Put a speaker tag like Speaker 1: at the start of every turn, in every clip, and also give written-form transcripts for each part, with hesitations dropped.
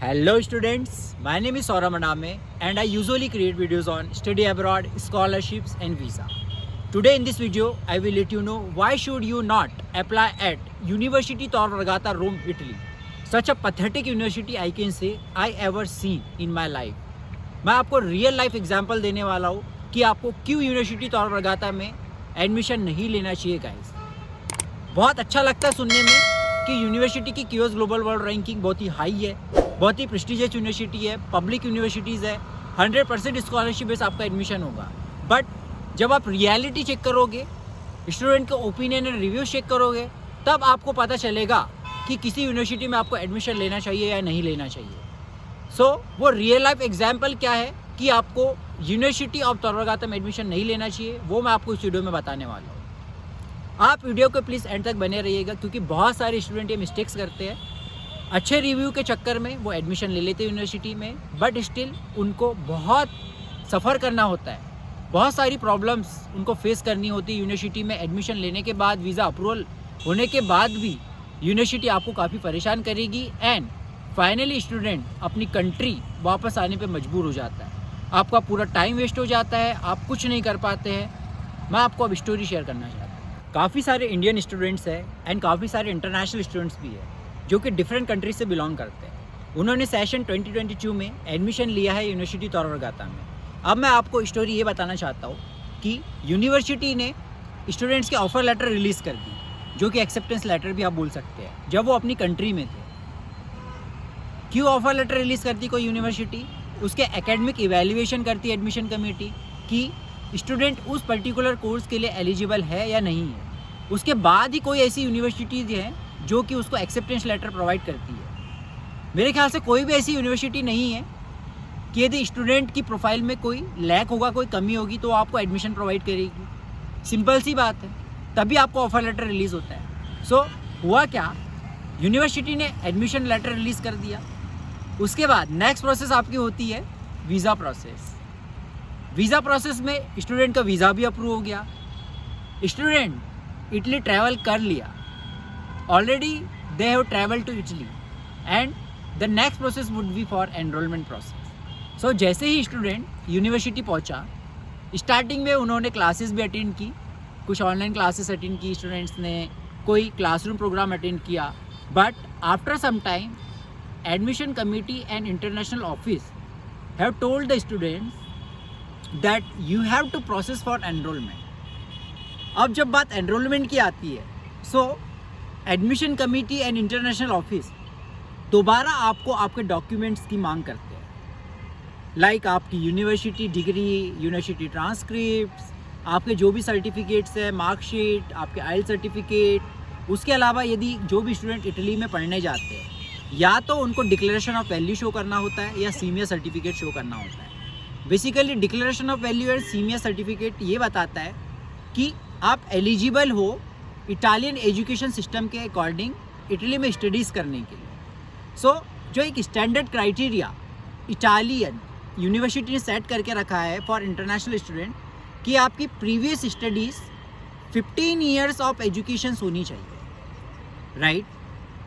Speaker 1: Hello students, my name is Saurabh Madame and I usually create videos on study abroad, scholarships and visa. Today in this video, I will let you know why should you not apply at University Tor Vergata, Rome, Italy. Such a pathetic university I can say I ever seen in my life. मैं आपको real life example देने वाला हूँ कि आपको क्यों university तौर वर्गाता में एडमिशन नहीं लेना चाहिए गाइस। बहुत अच्छा लगता है सुनने में कि यूनिवर्सिटी की क्यूएस ग्लोबल वर्ल्ड रैंकिंग बहुत ही हाई है, बहुत ही प्रेस्टिजियस यूनिवर्सिटी है, पब्लिक यूनिवर्सिटीज़ है, 100% स्कॉलरशिप बेस आपका एडमिशन होगा। बट जब आप रियलिटी चेक करोगे, स्टूडेंट के ओपिनियन एंड रिव्यू चेक करोगे, तब आपको पता चलेगा कि किसी यूनिवर्सिटी में आपको एडमिशन लेना चाहिए या नहीं लेना चाहिए। सो वो रियल लाइफ एग्जाम्पल क्या है कि आपको यूनिवर्सिटी ऑफ तौर वर्गाता में एडमिशन नहीं लेना चाहिए, वो मैं आपको इस वीडियो में बताने वाला हूँ। आप वीडियो को प्लीज़ एंड तक बने रहिएगा क्योंकि बहुत सारे स्टूडेंट ये मिस्टेक्स करते हैं। अच्छे रिव्यू के चक्कर में वो एडमिशन ले लेते हैं यूनिवर्सिटी में, बट स्टिल उनको बहुत सफ़र करना होता है, बहुत सारी प्रॉब्लम्स उनको फेस करनी होती है यूनिवर्सिटी में। एडमिशन लेने के बाद, वीज़ा अप्रूवल होने के बाद भी यूनिवर्सिटी आपको काफ़ी परेशान करेगी एंड फाइनली स्टूडेंट अपनी कंट्री वापस आने पे मजबूर हो जाता है। आपका पूरा टाइम वेस्ट हो जाता है, आप कुछ नहीं कर पाते हैं। मैं आपको अब स्टोरी शेयर करना चाहता हूँ। काफ़ी सारे इंडियन स्टूडेंट्स हैं एंड काफ़ी सारे इंटरनेशनल स्टूडेंट्स भी हैं जो कि डिफरेंट कंट्रीज से बिलोंग करते हैं। उन्होंने सेशन 2022 में एडमिशन लिया है यूनिवर्सिटी तौर वर्गाता में। अब मैं आपको स्टोरी ये बताना चाहता हूँ कि यूनिवर्सिटी ने स्टूडेंट्स के ऑफ़र लेटर रिलीज़ कर दी, जो कि एक्सेप्टेंस लेटर भी आप बोल सकते हैं, जब वो अपनी कंट्री में थे। क्यों ऑफ़र लेटर रिलीज़ करती कोई यूनिवर्सिटी? उसके एकेडमिक इवैल्यूएशन करती है एडमिशन कमेटी कि स्टूडेंट उस पर्टिकुलर कोर्स के लिए एलिजिबल है या नहीं है। उसके बाद ही कोई ऐसी यूनिवर्सिटीज़ हैं जो कि उसको एक्सेप्टेंस लेटर प्रोवाइड करती है। मेरे ख्याल से कोई भी ऐसी यूनिवर्सिटी नहीं है कि यदि स्टूडेंट की प्रोफाइल में कोई लैक होगा, कोई कमी होगी, तो आपको एडमिशन प्रोवाइड करेगी। सिंपल सी बात है, तभी आपको ऑफ़र लेटर रिलीज़ होता है। सो हुआ क्या, यूनिवर्सिटी ने एडमिशन लेटर रिलीज़ कर दिया। उसके बाद नेक्स्ट प्रोसेस आपकी होती है वीज़ा प्रोसेस। वीज़ा प्रोसेस में स्टूडेंट का वीज़ा भी अप्रूव हो गया, स्टूडेंट इटली ट्रैवल कर लिया, already they have travel to Italy and the next process would be for enrolment process. So जैसे ही स्टूडेंट यूनिवर्सिटी पहुंचा, स्टार्टिंग में उन्होंने क्लासेस भी अटेंड की, कुछ ऑनलाइन क्लासेस अटेंड की स्टूडेंट्स ने, कोई क्लासरूम प्रोग्राम अटेंड किया। But after some time admission committee and international office have told the students that you have to process for enrolment. अब जब बात एनरोलमेंट की आती है, so admission committee and international office दोबारा आपको आपके डॉक्यूमेंट्स की मांग करते हैं, लाइक आपकी यूनिवर्सिटी डिग्री, यूनिवर्सिटी ट्रांसक्रिप्ट्स, आपके जो भी सर्टिफिकेट्स है, मार्कशीट, आपके आइल सर्टिफिकेट। उसके अलावा यदि जो भी स्टूडेंट इटली में पढ़ने जाते हैं, या तो उनको डिक्लेरेशन ऑफ वैल्यू शो करना होता है या सीमियर सर्टिफिकेट शो करना होता है। Basically declaration of value and CIMEA certificate ये बताता है कि आप एलिजिबल हो इटालियन एजुकेशन सिस्टम के अकॉर्डिंग इटली में स्टडीज़ करने के लिए। सो जो एक स्टैंडर्ड क्राइटेरिया इटालियन यूनिवर्सिटी ने सेट करके रखा है फॉर इंटरनेशनल स्टूडेंट कि आपकी previous studies 15 years of education होनी चाहिए, राइट।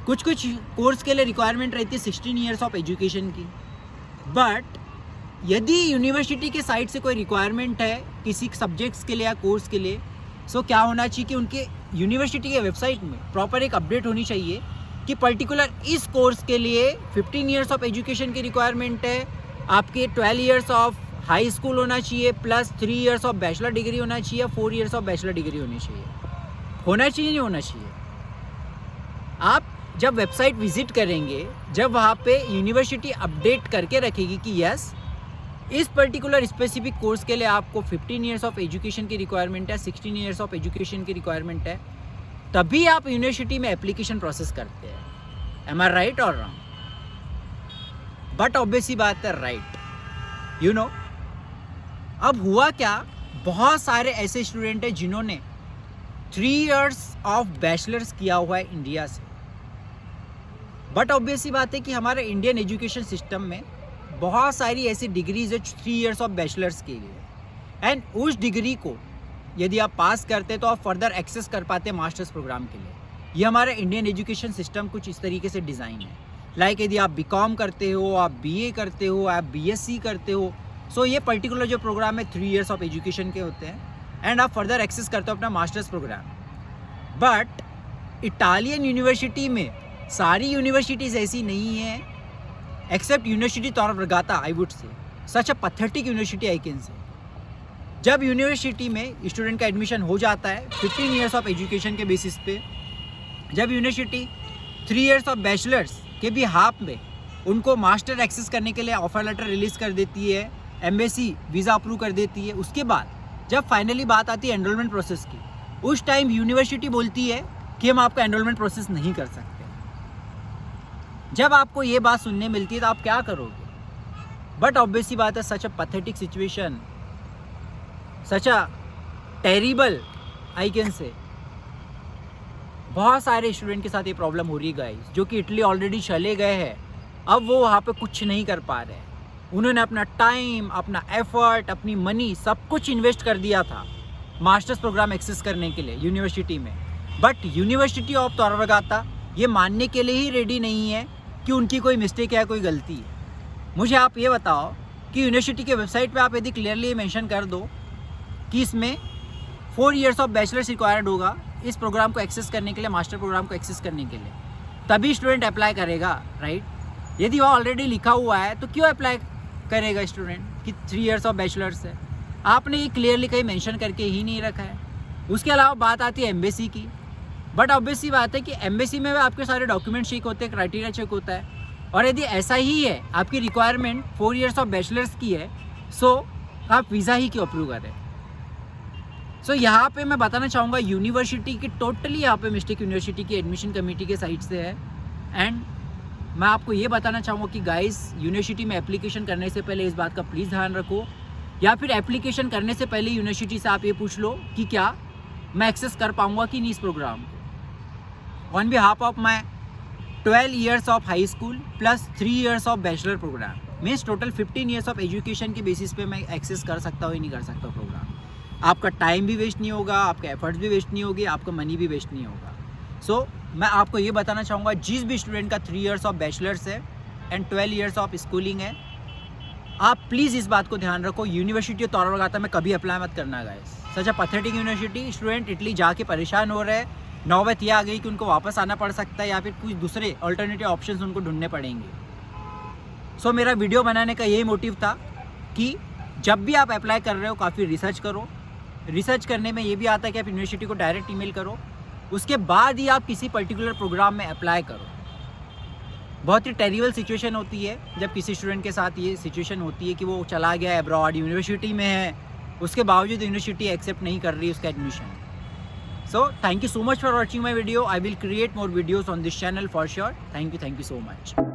Speaker 1: कुछ कोर्स के लिए रिक्वायरमेंट रहती है 16 ईयर्स ऑफ एजुकेशन की। बट यदि यूनिवर्सिटी के साइड से कोई रिक्वायरमेंट है किसी सब्जेक्ट्स के लिए या कोर्स के लिए, सो क्या होना चाहिए कि उनके यूनिवर्सिटी के वेबसाइट में प्रॉपर एक अपडेट होनी चाहिए कि पर्टिकुलर इस कोर्स के लिए 15 ईयर्स ऑफ एजुकेशन की रिक्वायरमेंट है, आपके 12 ईयर्स ऑफ हाई स्कूल होना चाहिए, plus 3 years of bachelor degree होना चाहिए, 4 ईयर्स ऑफ बैचलर डिग्री होनी चाहिए। नहीं होना चाहिए। आप जब वेबसाइट विजिट करेंगे, जब वहाँ पे यूनिवर्सिटी अपडेट करके रखेगी कि यस इस पर्टिकुलर स्पेसिफिक कोर्स के लिए आपको 15 ईयर्स ऑफ एजुकेशन की रिक्वायरमेंट है, 16 ईयर्स ऑफ एजुकेशन की रिक्वायरमेंट है, तभी आप यूनिवर्सिटी में एप्लीकेशन प्रोसेस करते हैं। एम आई राइट और रॉन्ग? बट ऑब्वियसली बात है राइट, यू नो। अब हुआ क्या, बहुत सारे ऐसे स्टूडेंट हैं जिन्होंने 3 ईयर्स ऑफ बैचलर्स किया हुआ है इंडिया से। बट ऑब्वियसली बात है कि हमारे इंडियन एजुकेशन सिस्टम में बहुत सारी ऐसी डिग्रीज है 3 ईयर्स ऑफ बैचलर्स के लिए, एंड उस डिग्री को यदि आप पास करते तो आप फर्दर एक्सेस कर पाते मास्टर्स प्रोग्राम के लिए। ये हमारा इंडियन एजुकेशन सिस्टम कुछ इस तरीके से डिज़ाइन है। लाइक यदि आप BCom करते हो, आप BA करते हो, आप BSc करते हो, सो ये पर्टिकुलर जो प्रोग्राम है 3 इयर्स ऑफ एजुकेशन के होते हैं एंड आप फर्दर एक्सेस करते हो अपना master's program. But Italian university में सारी यूनिवर्सिटीज़ ऐसी नहीं है except university Tor Vergata, I would say such a pathetic university I can say. जब यूनिवर्सिटी में स्टूडेंट का एडमिशन हो जाता है 15 इयर्स ऑफ एजुकेशन के बेसिस पे, जब यूनिवर्सिटी 3 इयर्स ऑफ बैचलर्स के भी हाफ में उनको मास्टर एक्सेस करने के लिए ऑफर लेटर रिलीज़ कर देती है, एम्बेसी वीज़ा अप्रूव कर देती है, उसके बाद जब फाइनली बात आती है एनरोलमेंट प्रोसेस की, उस टाइम यूनिवर्सिटी बोलती है कि हम आपका एनरोलमेंट प्रोसेस नहीं कर सकते। जब आपको ये बात सुनने मिलती है तो आप क्या करोगे? बट ऑब्वियसली बात है, such a pathetic situation, such a terrible I can say. बहुत सारे स्टूडेंट के साथ ये प्रॉब्लम हो रही है गाइस, जो कि इटली ऑलरेडी चले गए हैं, अब वो वहाँ पे कुछ नहीं कर पा रहे हैं। उन्होंने अपना टाइम, अपना एफर्ट, अपनी मनी सब कुछ इन्वेस्ट कर दिया था मास्टर्स प्रोग्राम एक्सेस करने के लिए यूनिवर्सिटी में, but university of Tor Vergata ये मानने के लिए ही रेडी नहीं है कि उनकी कोई मिस्टेक है, कोई गलती है। मुझे आप ये बताओ कि यूनिवर्सिटी के वेबसाइट पे आप यदि क्लियरली मेंशन कर दो कि इसमें 4 इयर्स ऑफ बैचलर्स रिक्वायर्ड होगा इस प्रोग्राम को एक्सेस करने के लिए, मास्टर प्रोग्राम को एक्सेस करने के लिए, तभी स्टूडेंट अप्लाई करेगा, राइट? यदि वहाँ ऑलरेडी लिखा हुआ है तो क्यों अप्लाई करेगा स्टूडेंट कि 3 इयर्स ऑफ बैचलर्स है? आपने ये क्लियरली कहीं मेंशन करके ही नहीं रखा है। उसके अलावा बात आती है एम्बेसी की, बट ऑब्वियसली बात है कि एम्बेसी में आपके सारे डॉक्यूमेंट चेक होते हैं, क्राइटेरिया चेक होता है, और यदि ऐसा ही है आपकी रिक्वायरमेंट 4 इयर्स ऑफ बैचलर्स की है, सो आप वीज़ा ही क्यों अप्रूव करें? सो यहाँ पे मैं बताना चाहूँगा यूनिवर्सिटी की टोटली यहाँ पे मिस्टेक यूनिवर्सिटी की एडमिशन कमेटी के साइड से है। एंड मैं आपको ये बताना चाहूँगा कि गाइस, यूनिवर्सिटी में एप्लीकेशन करने से पहले इस बात का प्लीज़ ध्यान रखो, या फिर एप्लीकेशन करने से पहले यूनिवर्सिटी से आप ये पूछ लो कि क्या मैं एक्सेस कर पाऊँगा कि नहीं इस प्रोग्राम को। On behalf of my 12 years of high school plus 3 years of bachelor program, means total 15 years of education के बेसिस पे मैं एक्सेस कर सकता हूँ ही नहीं कर सकता प्रोग्राम। आपका टाइम भी वेस्ट नहीं होगा, आपके एफर्ट्स भी वेस्ट नहीं होगी, आपका मनी भी वेस्ट नहीं होगा। सो मैं आपको ये बताना चाहूँगा, जिस भी स्टूडेंट का 3 इयर्स ऑफ बैचलर्स है एंड 12 इयर्स ऑफ स्कूलिंग है, आप प्लीज़ इस बात को ध्यान रखो, यूनिवर्सिटी Tor Vergata में कभी अप्लाई मत करना guys. Such a pathetic university, student Italy जाके परेशान हो रहे हैं, नौबत ये आ गई कि उनको वापस आना पड़ सकता है या फिर कुछ दूसरे अल्टरनेटिव ऑप्शंस उनको ढूंढने पड़ेंगे। सो मेरा वीडियो बनाने का यही मोटिव था कि जब भी आप अप्लाई कर रहे हो काफ़ी रिसर्च करो। रिसर्च करने में ये भी आता है कि आप यूनिवर्सिटी को डायरेक्ट ईमेल करो, उसके बाद ही आप किसी पर्टिकुलर प्रोग्राम में अप्लाई करो। बहुत ही टेरिबल सिचुएशन होती है जब किसी स्टूडेंट के साथ ये सिचुएशन होती है कि वो चला गया अब्रॉड, यूनिवर्सिटी में है, उसके बावजूद यूनिवर्सिटी एक्सेप्ट नहीं कर रही उसका admission. So thank you so much for watching my video. I will create more videos on this channel for sure. Thank you so much.